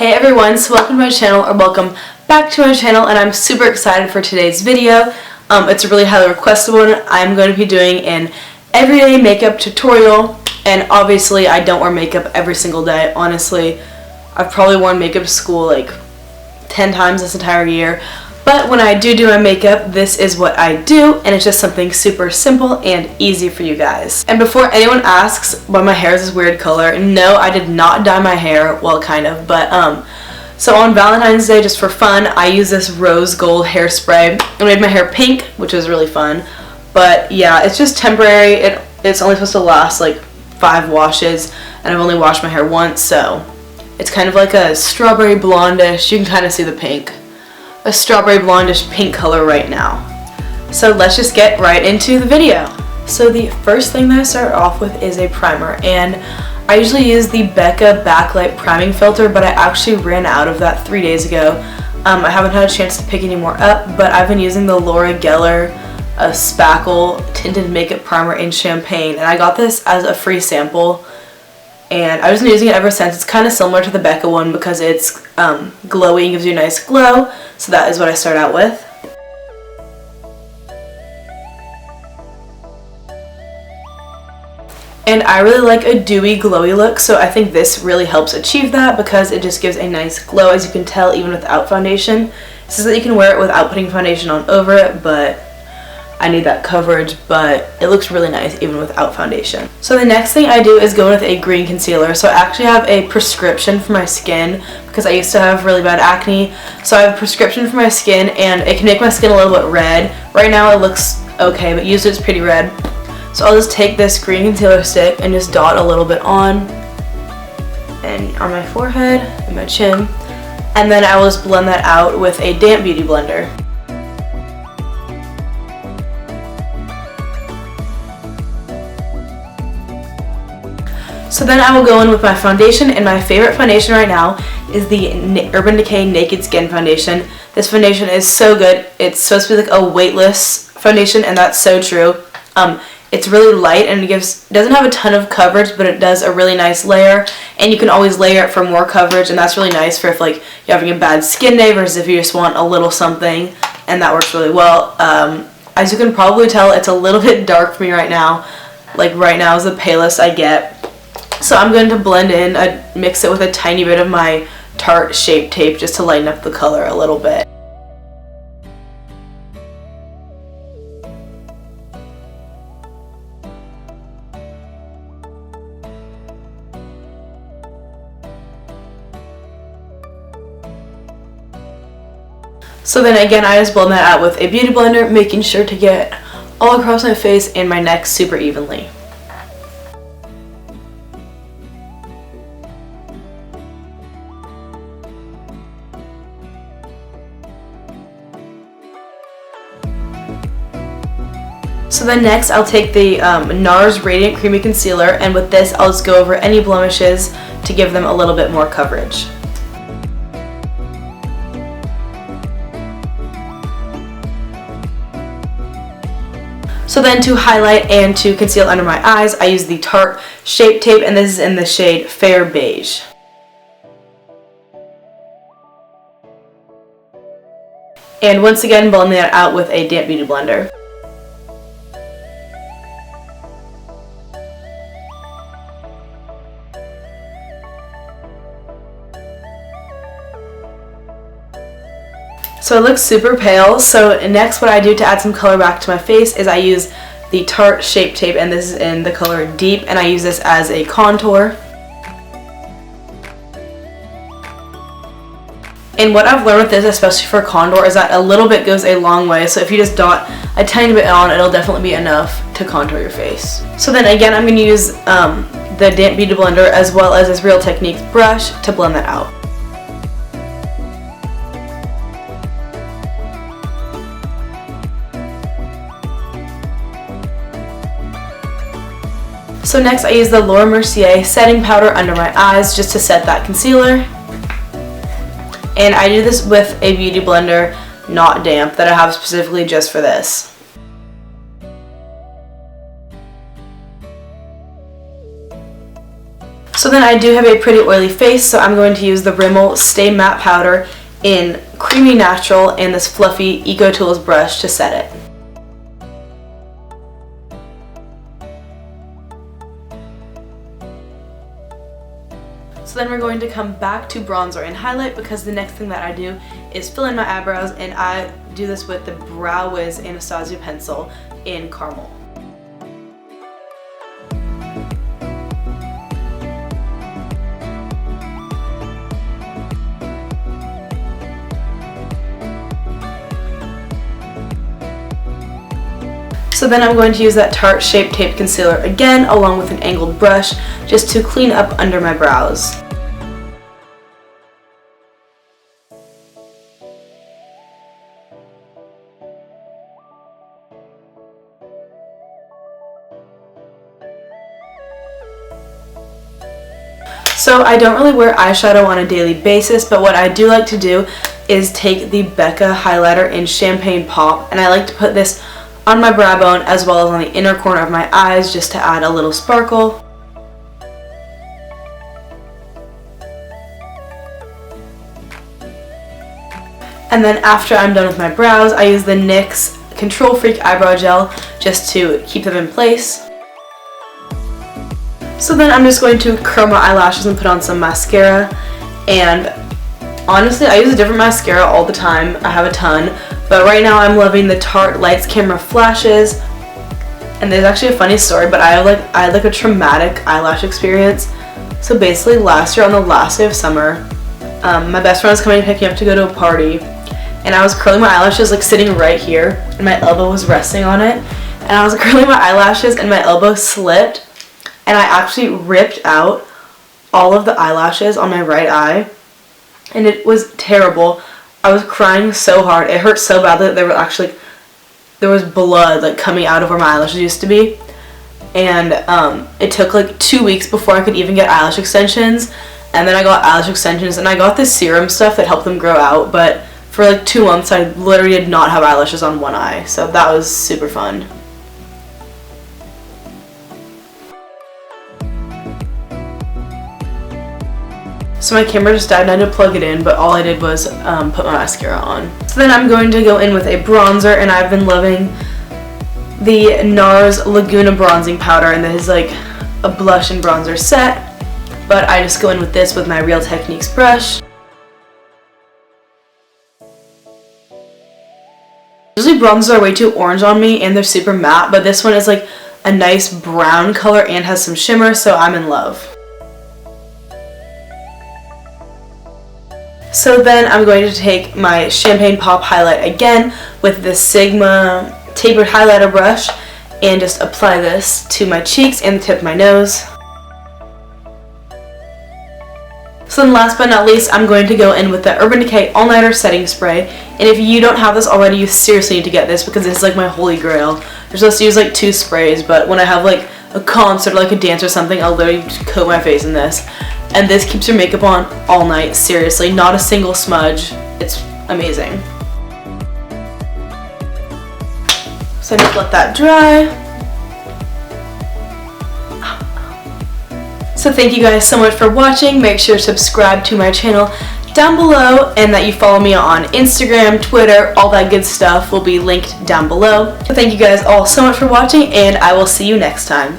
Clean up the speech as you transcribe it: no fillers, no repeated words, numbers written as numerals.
Hey everyone, so welcome to my channel, or welcome back to my channel, and I'm super excited for today's video. It's a really highly requested one. I'm going to be doing an everyday makeup tutorial, and obviously I don't wear makeup every single day. Honestly, I've probably worn makeup to school like 10 times this entire year, but when I do my makeup, this is what I do, and it's just something super simple and easy for you guys. And before anyone asks why my hair is this weird color, no, I did not dye my hair, well kind of, but so on Valentine's Day, just for fun, I used this rose gold hairspray and made my hair pink, which was really fun. But yeah, it's just temporary. It's only supposed to last like 5 washes, and I've only washed my hair once, so it's kind of like a strawberry blondish, you can kind of see the pink, a strawberry blondish pink color right now. So let's just get right into the video. So the first thing that I start off with is a primer, and I usually use the Becca Backlight Priming Filter, but I actually ran out of that 3 days ago. I haven't had a chance to pick any more up, but I've been using the Laura Geller Spackle Tinted Makeup Primer in Champagne, and I got this as a free sample, and I've just been using it ever since. It's kind of similar to the Becca one because it's glowy and gives you a nice glow, so that is what I start out with. And I really like a dewy, glowy look, so I think this really helps achieve that because it just gives a nice glow, as you can tell, even without foundation. This is that you can wear it without putting foundation on over it, but I need that coverage, but it looks really nice even without foundation. So the next thing I do is go with a green concealer. So I actually have a prescription for my skin because I used to have really bad acne. So I have a prescription for my skin, and it can make my skin a little bit red. Right now it looks okay, but usually it's pretty red. So I'll just take this green concealer stick and just dot a little bit on my forehead and my chin, and then I will just blend that out with a damp beauty blender. So then I will go in with my foundation, and my favorite foundation right now is the Urban Decay Naked Skin Foundation. This foundation is so good. It's supposed to be like a weightless foundation, and that's so true. It's really light, and it doesn't have a ton of coverage, but it does a really nice layer, and you can always layer it for more coverage, and that's really nice for if like you're having a bad skin day versus if you just want a little something, and that works really well. As you can probably tell, it's a little bit dark for me right now. Like right now is the palest I get. So I'm going to blend in, mix it with a tiny bit of my Tarte Shape Tape just to lighten up the color a little bit. So then again, I just blend that out with a beauty blender, making sure to get all across my face and my neck super evenly. So then next I'll take the NARS Radiant Creamy Concealer, and with this I'll just go over any blemishes to give them a little bit more coverage. So then to highlight and to conceal under my eyes, I use the Tarte Shape Tape, and this is in the shade Fair Beige. And once again, blend that out with a damp beauty blender. So it looks super pale, so next what I do to add some color back to my face is I use the Tarte Shape Tape, and this is in the color Deep, and I use this as a contour. And what I've learned with this, especially for contour, is that a little bit goes a long way, so if you just dot a tiny bit on, it'll definitely be enough to contour your face. So then again, I'm going to use the damp beauty blender as well as this Real Techniques brush to blend that out. So next I use the Laura Mercier setting powder under my eyes just to set that concealer. And I do this with a beauty blender, not damp, that I have specifically just for this. So then I do have a pretty oily face, so I'm going to use the Rimmel Stay Matte Powder in Creamy Natural and this fluffy Eco Tools brush to set it. So then we're going to come back to bronzer and highlight, because the next thing that I do is fill in my eyebrows, and I do this with the Brow Wiz Anastasia pencil in Caramel. So then I'm going to use that Tarte Shape Tape Concealer again, along with an angled brush, just to clean up under my brows. So I don't really wear eyeshadow on a daily basis, but what I do like to do is take the Becca highlighter in Champagne Pop, and I like to put this on my brow bone as well as on the inner corner of my eyes, just to add a little sparkle. And then after I'm done with my brows, I use the NYX Control Freak Eyebrow Gel just to keep them in place. So then I'm just going to curl my eyelashes and put on some mascara, and honestly I use a different mascara all the time. I have a ton, but right now I'm loving the Tarte Lights Camera Flashes. And there's actually a funny story, but I had like a traumatic eyelash experience. So basically last year on the last day of summer, my best friend was coming to pick me up to go to a party, and I was curling my eyelashes like sitting right here, and my elbow was resting on it, and I was curling my eyelashes and my elbow slipped, and I actually ripped out all of the eyelashes on my right eye, and it was terrible. I was crying so hard. It hurt so bad that there was blood like coming out of where my eyelashes used to be, and it took like 2 weeks before I could even get eyelash extensions. And then I got eyelash extensions, and I got this serum stuff that helped them grow out, but for like 2 months I literally did not have eyelashes on one eye, so that was super fun. So my camera just died and I had to plug it in, but all I did was put my mascara on. So then I'm going to go in with a bronzer, and I've been loving the NARS Laguna Bronzing Powder, and this is like a blush and bronzer set. But I just go in with this with my Real Techniques brush. Usually bronzers are way too orange on me and they're super matte, but this one is like a nice brown color and has some shimmer, so I'm in love. So then I'm going to take my Champagne Pop highlight again with the Sigma tapered highlighter brush and just apply this to my cheeks and the tip of my nose. So then last but not least, I'm going to go in with the Urban Decay All Nighter Setting Spray. And if you don't have this already, you seriously need to get this, because this is like my holy grail. You're supposed to use like 2 sprays, but when I have like a concert or like a dance or something, I'll literally just coat my face in this. And this keeps your makeup on all night, seriously. Not a single smudge. It's amazing. So I just let that dry. So thank you guys so much for watching. Make sure to subscribe to my channel down below, and that you follow me on Instagram, Twitter, all that good stuff will be linked down below. So thank you guys all so much for watching, and I will see you next time.